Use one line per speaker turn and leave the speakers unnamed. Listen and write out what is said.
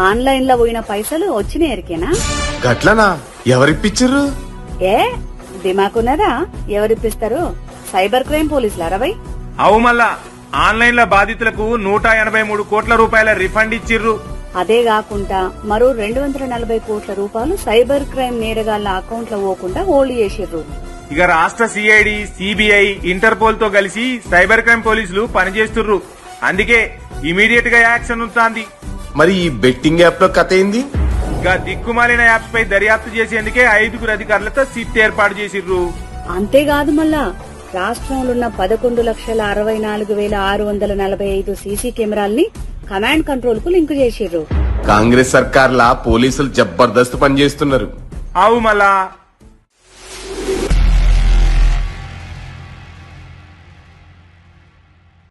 Online లో పోయిన పైసలు వచ్చినాయి ఎరికేనా?
గట్లనా? ఎవరిప్పించిర్రు?
ఏ దిమాకున్నదా? ఎవరిప్పిస్తారు? సైబర్ క్రైమ్ పోలీసులు 60.
అవు మళ్ళా ఆన్లైన్ లో బాధితులకు 183 కోట్ల రూపాయల రిఫండ్ ఇచ్చిర్రు.
అదే కాకుండా మరో 240 కోట్ల రూపాయలు సైబర్ క్రైమ్ నేరగాళ్ల అకౌంట్ లో పోకుండా హోల్డ్ చేసిర్రు.
ఇక రాష్ట్ర సిఐడి, సిబిఐ, ఇంటర్పోల్ తో కలిసి సైబర్ క్రైమ్ పోలీసులు పనిచేస్తుర్రు. అందుకే ఇమీడియట్ గా యాక్షన్ ఉంటుంది.
మరి ఈ బెట్టింగ్ యాప్ లో కథ ఏంది?
ఇక దిక్కుమాలిన యాప్స్ పై దర్యాప్తు చేసేందుకే 5 అధికారులతో సిట్ ఏర్పాటు చేసిర్రు.
అంతేకాదు మళ్ళా రాష్ట్రంలో ఉన్న 11,64,645 సీసీ కెమెరాల్ని కమాండ్ కంట్రోల్ కు లింక్ చేసిర్రు.
కాంగ్రెస్ సర్కార్లా పోలీసులు జబర్దస్త్ పనిచేస్తున్నారు.
అవు మళ్ళా